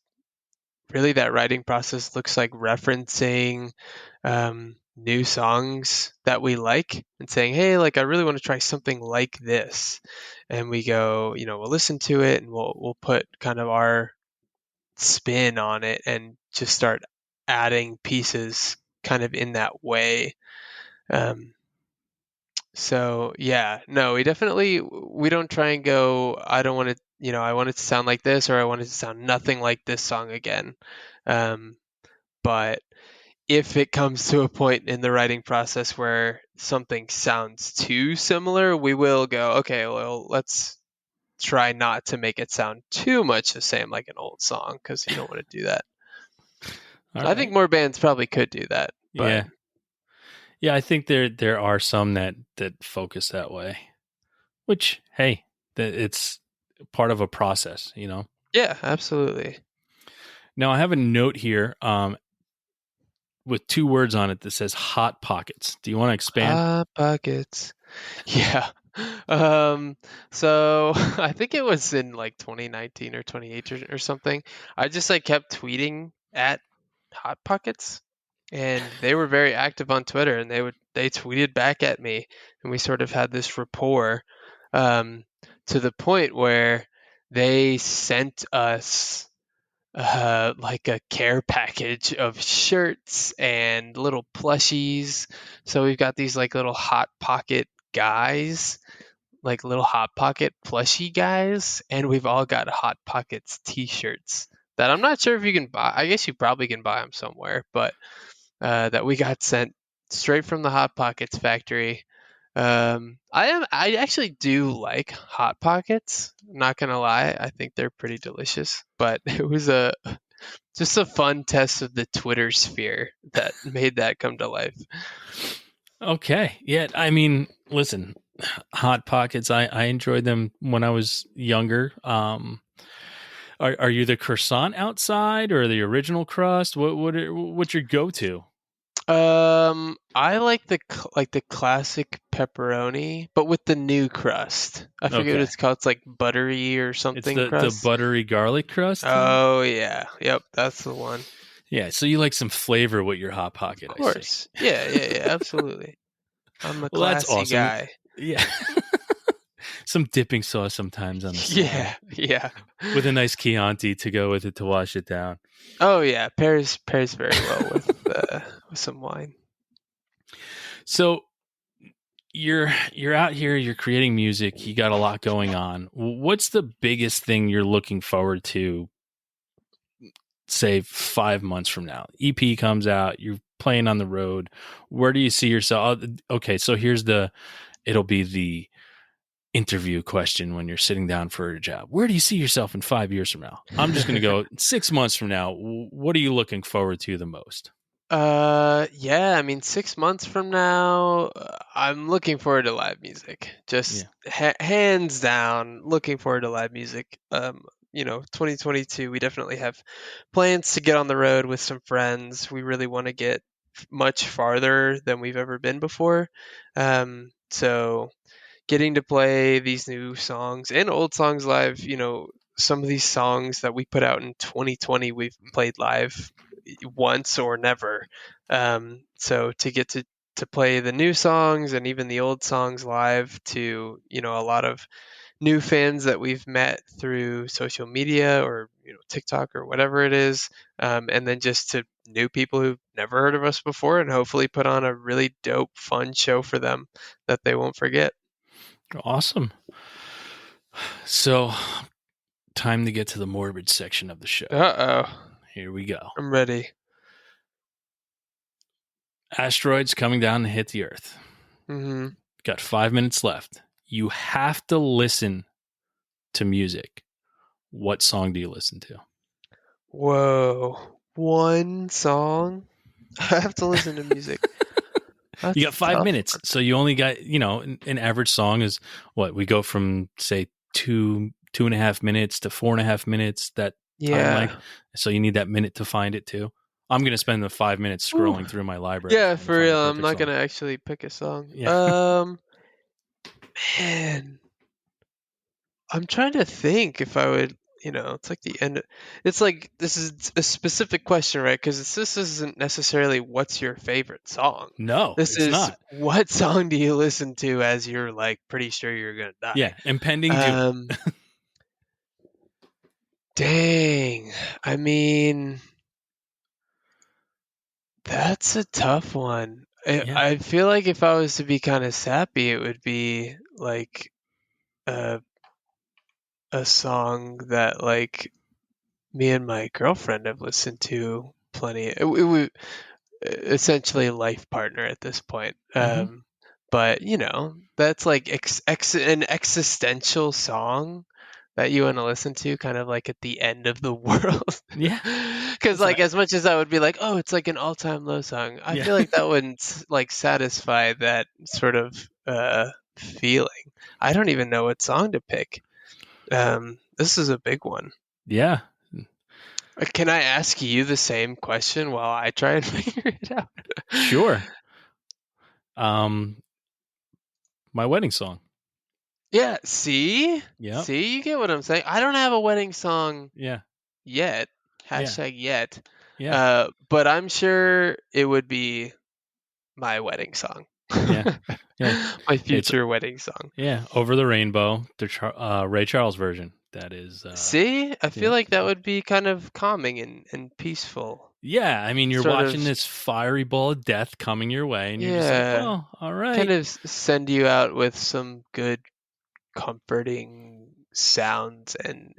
really that writing process looks like referencing new songs that we like and saying, hey, like I really want to try something like this. And we go, we'll listen to it and we'll put kind of our spin on it and just start adding pieces kind of in that way. Um, so yeah, no, we don't try and go, I don't want it, I want it to sound like this or I want it to sound nothing like this song again. Um, but if it comes to a point in the writing process where something sounds too similar, we will go, okay, well, let's try not to make it sound too much the same like an old song because you don't want to do that. All I think right. more bands probably could do that, but Yeah. Yeah, I think there are some that focus that way. Which, hey, it's part of a process, you know. yeah, absolutely. Now I have a note here with two words on it that says hot pockets. Do you want to expand? Hot pockets. Yeah. Um, so I think it was in like 2019 or 2018 or something. I just like kept tweeting at Hot Pockets and they were very active on Twitter and they tweeted back at me and we sort of had this rapport um, to the point where they sent us like a care package of shirts and little plushies. So we've got these like little hot pocket guys, like little hot pocket plushie guys, and we've all got hot pockets t-shirts that I'm not sure if you can buy. I guess you probably can buy them somewhere, but that we got sent straight from the Hot Pockets factory. I actually do like Hot Pockets. Not gonna lie, I think they're pretty delicious. But it was just a fun test of the Twitter sphere that made that come to life. Okay. Yeah, I mean, listen, hot pockets. I enjoyed them when I was younger. Are you the croissant outside or the original crust? What's your go to? I like the classic pepperoni, but with the new crust. I forget what Okay, it's called. It's like buttery or it's something the crust. buttery garlic crust. Oh yeah, yep, that's the one. Of Yeah, so you like some flavor with your hot pocket, I see. course. Yeah, yeah, yeah, absolutely. I'm a Well, that's classy awesome. guy. Yeah, some dipping sauce sometimes on the Yeah, side yeah. with a nice Chianti to go with it to wash it down. Oh yeah, pairs very well with some wine. So you're out here, you're creating music, you got a lot going on. What's the biggest thing you're looking forward to, say 5 months from now? EP comes out, you're playing on the road. Where do you see yourself? Okay, so it'll be the interview question when you're sitting down for a job. Where do you see yourself in 5 years from now? I'm just going to go 6 months from now. What are you looking forward to the most? Yeah, I mean, 6 months from now, I'm looking forward to live music. Just Yeah. hands down, looking forward to live music. 2022, we definitely have plans to get on the road with some friends. We really want to get much farther than we've ever been before. So getting to play these new songs and old songs live, some of these songs that we put out in 2020, we've played live once or never. So to get to play the new songs and even the old songs live to, a lot of new fans that we've met through social media or, TikTok or whatever it is. And then just to new people who've never heard of us before and hopefully put on a really dope, fun show for them that they won't forget. Awesome. So, time to get to the morbid section of the show. Uh-oh. Here we go. I'm ready. Asteroids coming down to hit the Earth. Mm-hmm. Got 5 minutes left. You have to listen to music. What song do you listen to? Whoa. One song? I have to listen to music. That's You got a 5 minutes. one. So you only got, an average song is what? We go from, say, 2.5 minutes to 4.5 minutes, that time length. Yeah. So you need that minute to find it too. I'm going to spend the 5 minutes Ooh. scrolling through my library Yeah, trying to for find real. the I'm perfect not song. gonna actually pick a song. Yeah. Man. I'm trying to think if I would, it's like the end. It's like this is a specific question, right? Because this isn't necessarily what's your favorite song. No, This it's is not. what song do you listen to as you're like pretty sure you're gonna die. Yeah, impending doom. Um, Dang. I mean, that's a tough one. I, Yeah. I feel like if I was to be kind of sappy, it would be like a a song that like me and my girlfriend have listened to plenty. We essentially a life partner at this point. Mm-hmm. But that's like an existential song that you want to listen to, kind of like at the end of the world. Yeah. Because Listen, like as much as I would be like, oh, it's like an all-time low song, I yeah. feel like that wouldn't like satisfy that sort of feeling. I don't even know what song to pick. This is a big one. Yeah. Can I ask you the same question while I try and figure it out? Sure. My wedding song. Yeah, see? Yep. See, you get what I'm saying? I don't have a wedding song Yeah. yet. Yeah. Hashtag yet. Yeah. But I'm sure it would be my wedding song. Yeah. Yeah. My It's future wedding song. Over the Rainbow, the Ray Charles version. That is See? I feel yep. like that would be kind of calming and peaceful. Yeah, I mean, you're Sort watching of, this fiery ball of death coming your way, and you're just like, yeah, well, all kind right. of send you out with some good comforting sounds and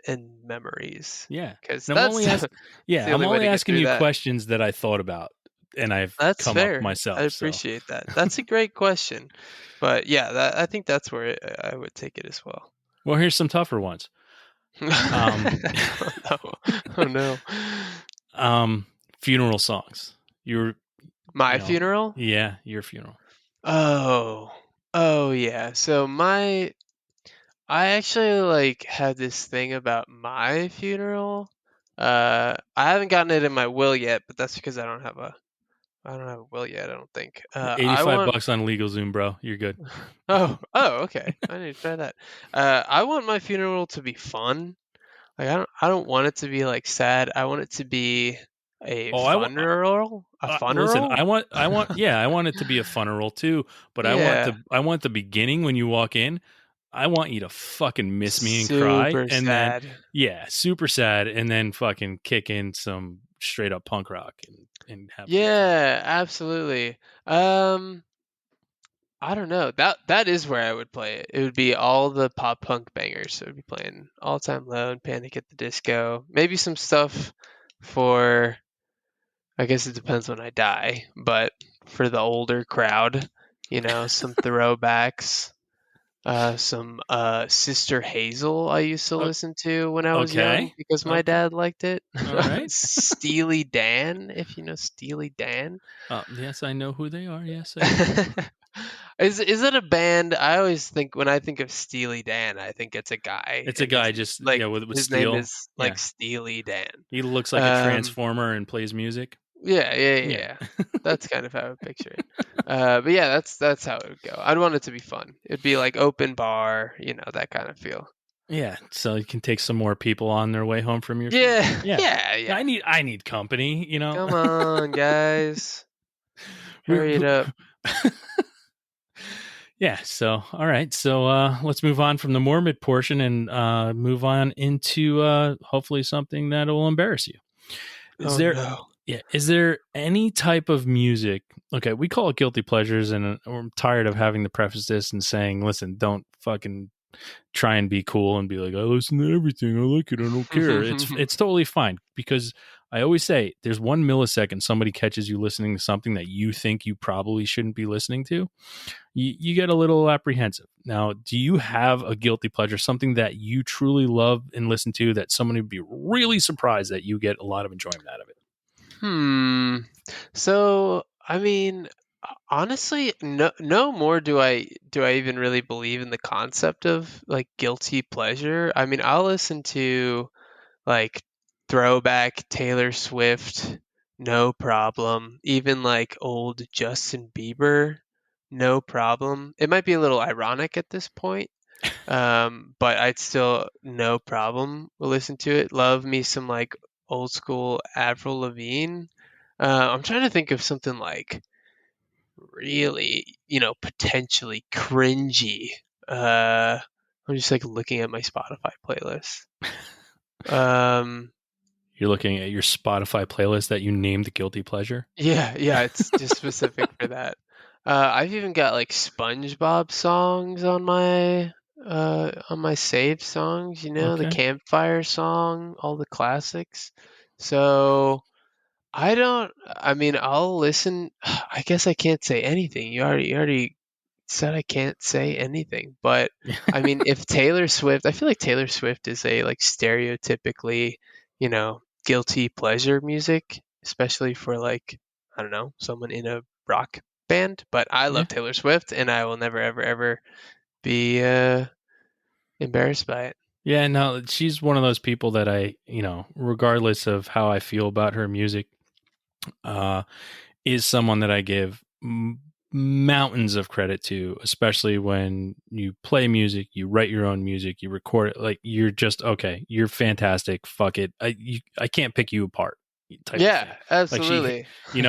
memories Yeah. because And that's the I'm only way only to get asking through you that. questions that I thought about and I've That's come up fair. I myself. So, appreciate that. That's a great question. But yeah, I think that's where I would take it as well. well, here's some tougher ones. Um, Oh no. Oh no. um, funeral songs. Your, My funeral? yeah, your funeral. Oh. Oh yeah. I actually like had this thing about my funeral. I haven't gotten it in my will yet, but that's because I don't have a will yet, I don't think. I 85 want bucks on LegalZoom, bro. You're good. okay. I need to try that. I want my funeral to be fun. Like I don't want it to be like sad. I want it to be a Oh, funeral. A listen, funeral? yeah, I want it to be a funeral too, but Yeah. I want the beginning when you walk in. I want you to fucking miss me and cry, Super and then sad. yeah, super sad, and then fucking kick in some straight up punk rock and have a good time. Yeah, absolutely. Um I don't know. That is where I would play it. It would be all the pop punk bangers. So it would be playing All Time Low and Panic at the Disco. Maybe some stuff for, I guess it depends when I die, but for the older crowd, some throwbacks. Some Sister Hazel I used to O- listen to when I was young okay. because my Okay. dad liked it. All right. Steely Dan, if you know Steely Dan. Yes, I know who they are. Yes, I do. Is it a band? I always think when I think of Steely Dan, I think it's a guy, It's a and his guy just like with his name steel. is like Yeah, Steely Dan. he looks like a Um, transformer and plays music. yeah, yeah, yeah, Yeah. yeah. That's kind of how I would picture it. But yeah, that's how it would go. I'd want it to be fun. It'd be like open bar, that kind of feel. Yeah, so you can take some more people on their way home from your show. Yeah, Yeah. yeah, Yeah, yeah. I need company, you know. Come on, guys. We- Hurry it up. yeah, so all right. So let's move on from the morbid portion and move on into hopefully something that will embarrass you. Is Oh there no. yeah, is there any type of music? Okay, we call it guilty pleasures and I'm tired of having to preface this and saying, "Listen, don't fucking try and be cool and be like, I listen to everything. I like it. I don't care. It's totally fine because I always say there's 1 millisecond somebody catches you listening to something that you think you probably shouldn't be listening to. You get a little apprehensive. Now, do you have a guilty pleasure, something that you truly love and listen to that someone would be really surprised that you get a lot of enjoyment out of it? Hmm. So, I mean, honestly, no more do I even really believe in the concept of like guilty pleasure. I mean, I'll listen to like throwback Taylor Swift, no problem. Even like old Justin Bieber, no problem. It might be a little ironic at this point, but I'd still no problem listen to it. Love me some like old school Avril Lavigne. I'm trying to think of something like really, potentially cringy. I'm just like looking at my Spotify playlist. Um, You're looking at your Spotify playlist that you named guilty pleasure. yeah, yeah, it's just specific for that. I've even got like SpongeBob songs on my saved songs, the Okay. campfire song, all the classics. So I mean, I'll listen. I guess I can't say anything. You already said I can't say anything, but I mean, if Taylor Swift, I feel like Taylor Swift is a like stereotypically, guilty pleasure music, especially for like, I don't know, someone in a rock band. But I Yeah. love Taylor Swift, and I will never, ever, ever be embarrassed by it. Yeah, no, she's one of those people that regardless of how I feel about her music, uh, is someone that I give mountains of credit to, especially when you play music, you write your own music, you record it. Like you're just okay, you're fantastic. Fuck it, I can't pick you apart. Type of thing. Yeah, Like absolutely.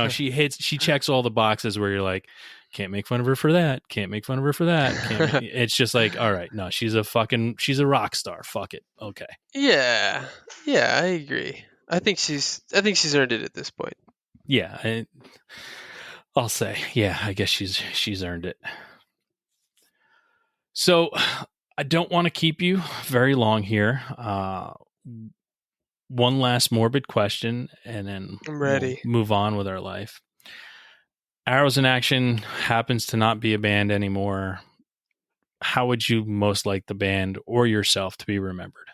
she checks all the boxes where you're like, can't make fun of her for that, can't make fun of her for that, can't. It's just like, all right, no, she's a rock star. Fuck it, okay. Yeah, yeah, I agree. I think she's earned it at this point. Yeah, I'll say, yeah, I guess she's earned it. So I don't want to keep you very long here. One last morbid question, and then I'm we'll ready. move on with our life. Arrows in Action happens to not be a band anymore. How would you most like the band or yourself to be remembered?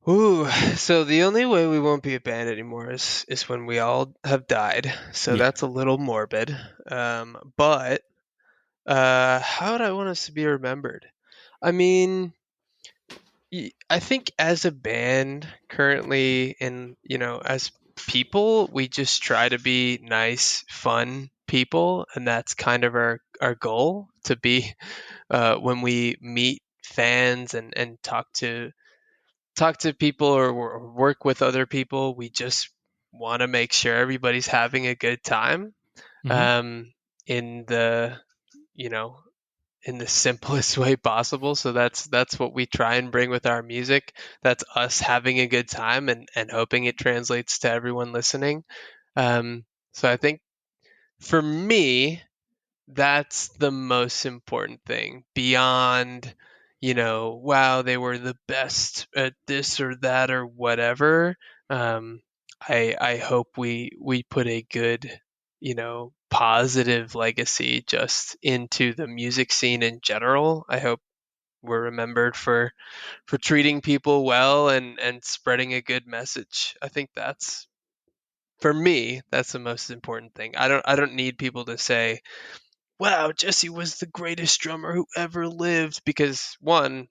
Ooh, so the only way we won't be a band anymore is when we all have died. So Yeah. that's a little morbid. But how would I want us to be remembered? I mean, I think as a band currently, and as people, we just try to be nice, fun people, and that's kind of our goal to be when we meet fans and talk to people or work with other people. We just want to make sure everybody's having a good time, Mm-hmm. um, in the you know in the simplest way possible. So that's what we try and bring with our music. That's us having a good time and hoping it translates to everyone listening. So I think for me, that's the most important thing beyond, wow, they were the best at this or that or whatever. um, I hope we put a good, positive legacy just into the music scene in general. I hope we're remembered for treating people well and spreading a good message. I think that's, for me, that's the most important thing. I don't need people to say, wow, Jesse was the greatest drummer who ever lived, because one,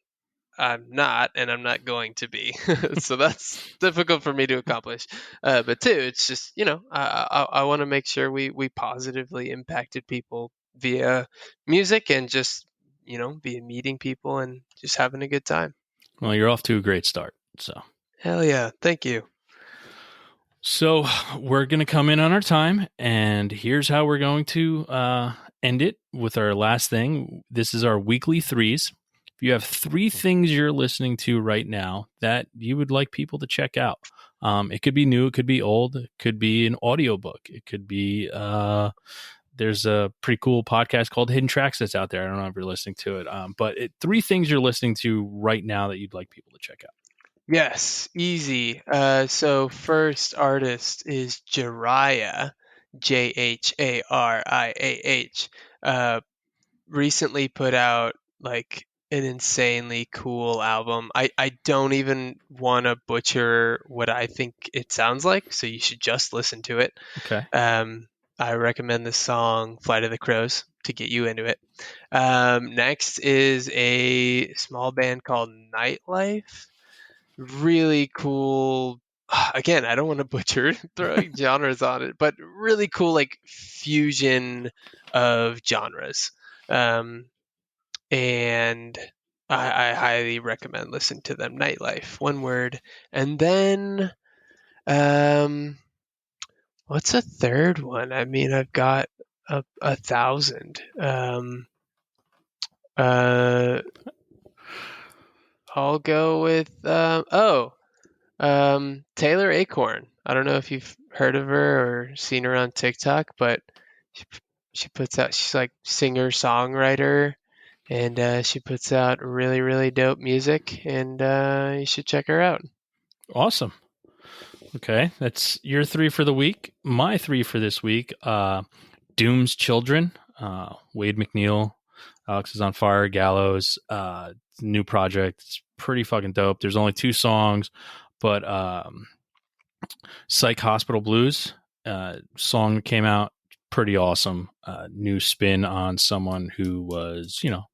I'm not, and I'm not going to be. So that's difficult for me to accomplish. But two, it's just, I want to make sure we positively impacted people via music, and just, via meeting people and just having a good time. Well, you're off to a great start. Hell yeah. Thank you. So we're going to come in on our time, and here's how we're going to end it with our last thing. This is our weekly threes. If you have three things you're listening to right now that you would like people to check out, it could be new, it could be old, it could be an audiobook, it could be there's a pretty cool podcast called HiddenTracks that's out there. I don't know if you're listening to it, but three things you're listening to right now that you'd like people to check out. Yes, easy. So first artist is Jariah, Jhariah. Recently put out like an insanely cool album. I don't even want to butcher what I think it sounds like, so you should just listen to it. Okay. I recommend the song "Flight of the Crows" to get you into it. Next is a small band called Nightlife. Really cool. Again, I don't want to butcher throwing genres on it, but really cool, like fusion of genres. And I highly recommend listening to them. Nightlife, one word. And then, um, what's a third one? I mean, I've got a thousand. Uh, I'll go with Taylor Acorn. I don't know if you've heard of her or seen her on TikTok, but she, she puts out, she's like singer songwriter, and she puts out really really dope music, and you should check her out. Awesome. Okay, that's your three for the week. My three for this week: Doom's Children, Wade McNeil, Alex is on Fire, Gallows, new project. It's pretty fucking dope. There's only 2 songs, but Psych Hospital Blues song came out, pretty awesome. New spin on someone who was, a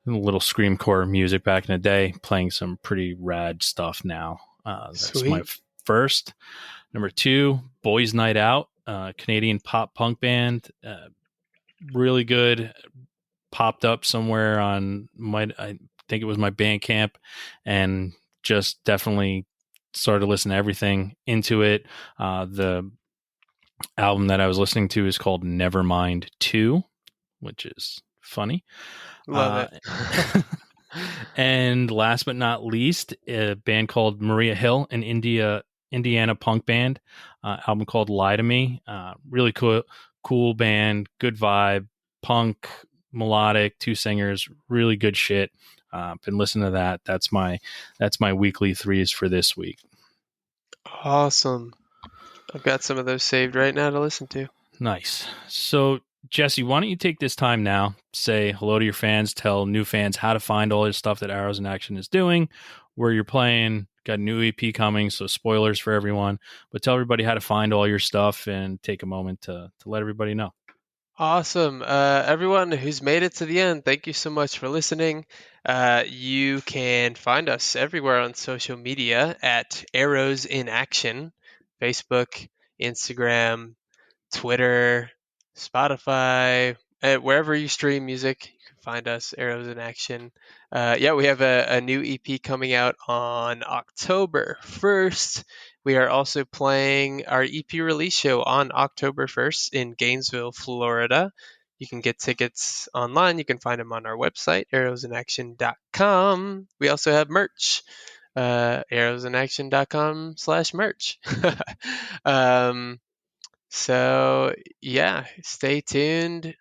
little screamcore music back in the day, playing some pretty rad stuff now. That's my Sweet. first. Number 2, Boys Night Out, Canadian pop punk band. Really good. Popped up somewhere on I think it was my Bandcamp, and just definitely started listening to everything into it. The album that I was listening to is called Nevermind 2, which is funny. Love it. And last but not least, a band called Maria Hill, an Indiana punk band, album called Lie to Me. Really cool band, good vibe, punk, melodic, 2 singers, really good shit. Been listening to that. That's my weekly threes for this week. Awesome. I've got some of those saved right now to listen to. Nice. So, Jesse, why don't you take this time now, say hello to your fans, tell new fans how to find all this stuff that Arrows in Action is doing, where you're playing, got a new EP coming, so spoilers for everyone, but tell everybody how to find all your stuff and take a moment to let everybody know. Awesome. Everyone who's made it to the end, thank you so much for listening. You can find us everywhere on social media at Arrows in Action: Facebook, Instagram, Twitter, Spotify, wherever you stream music, you can find us, Arrows in Action. Yeah, we have a new EP coming out on October 1st. We are also playing our EP release show on October 1st in Gainesville, Florida. You can get tickets online. You can find them on our website, arrowsinaction.com. We also have merch, arrowsinaction.com/merch. So yeah, stay tuned.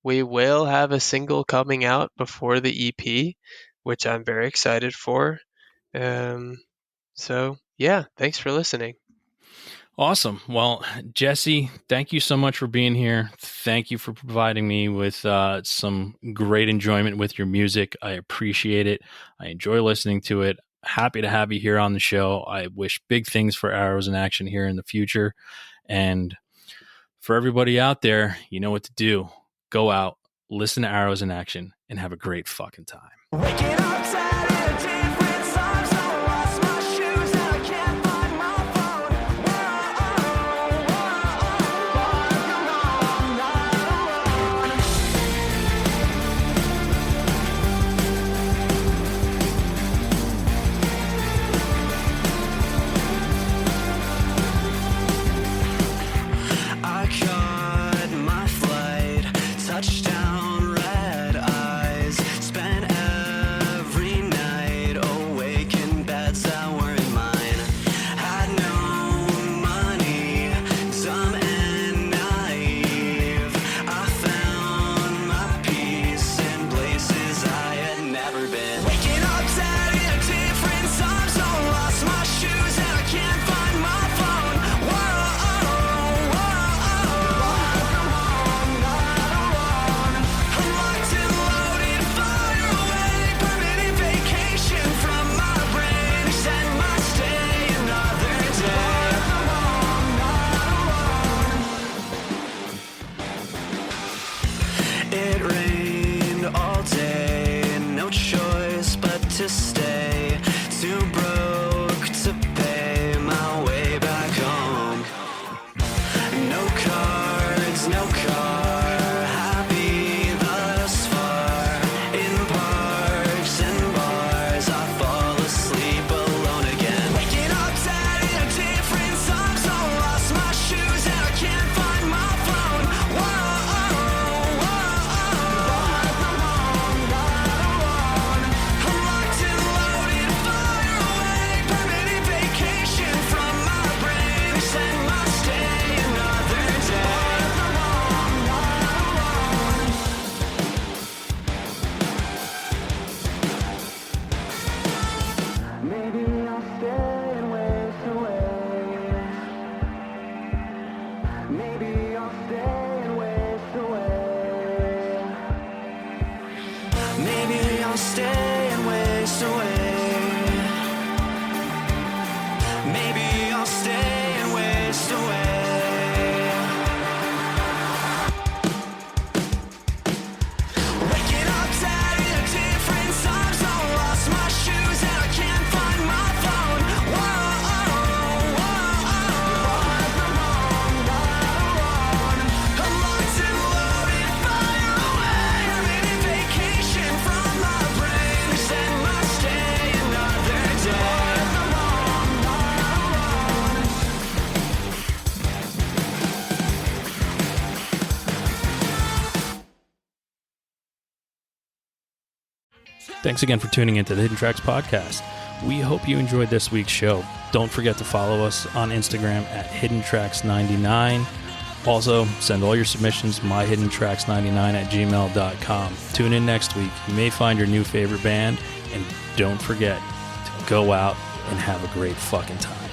we will have a single coming out before the EP, which I'm very excited for. So yeah, thanks for listening. Awesome. Well, Jesse, thank you so much for being here. Thank you for providing me with some great enjoyment with your music. I appreciate it. I enjoy listening to it. Happy to have you here on the show. I wish big things for Arrows in Action here in the future. And for everybody out there, you know what to do. Go out, listen to Arrows in Action, and have a great fucking time. Waking up sad in a different time zone. Lost my shoes and I can't find my phone. I caught my flight, touchdown, red eyes, spent every night awake in beds that weren't mine. Had no money, dumb and naive. I found my peace in places I had never been. Waking up sad in a different time zone. Lost my shoes and I can't find my phone. I'm locked and loaded, fire away. Permanent vacation from my brain. Extend my stay another day. It rained all day, no choice but to stay. Too broke to pay my way back home. No cards, no car, happy thus far. In parks and bars, I fall asleep alone again. Waking up sad in a different time zone. Lost my shoes and I can't find my phone. I'm locked and loaded, fire away. Permanent vacation from my brain. Extend my stay another day. Maybe I'll stay and waste away. Maybe I'll stay and waste away. Maybe I'll stay and waste away. Maybe I'll stay and waste away. Waking up sad in a different time zone. Lost my shoes and I can't find my phone. I'm locked and loaded, fire away. Permanent vacation from my brain. Extend my stay another day. Thanks again for tuning into the Hidden Tracks podcast. We hope you enjoyed this week's show. Don't forget to follow us on Instagram at HiddenTracks99. Also, send all your submissions to myhiddentracks99@gmail.com. Tune in next week. You may find your new favorite band. And don't forget to go out and have a great fucking time.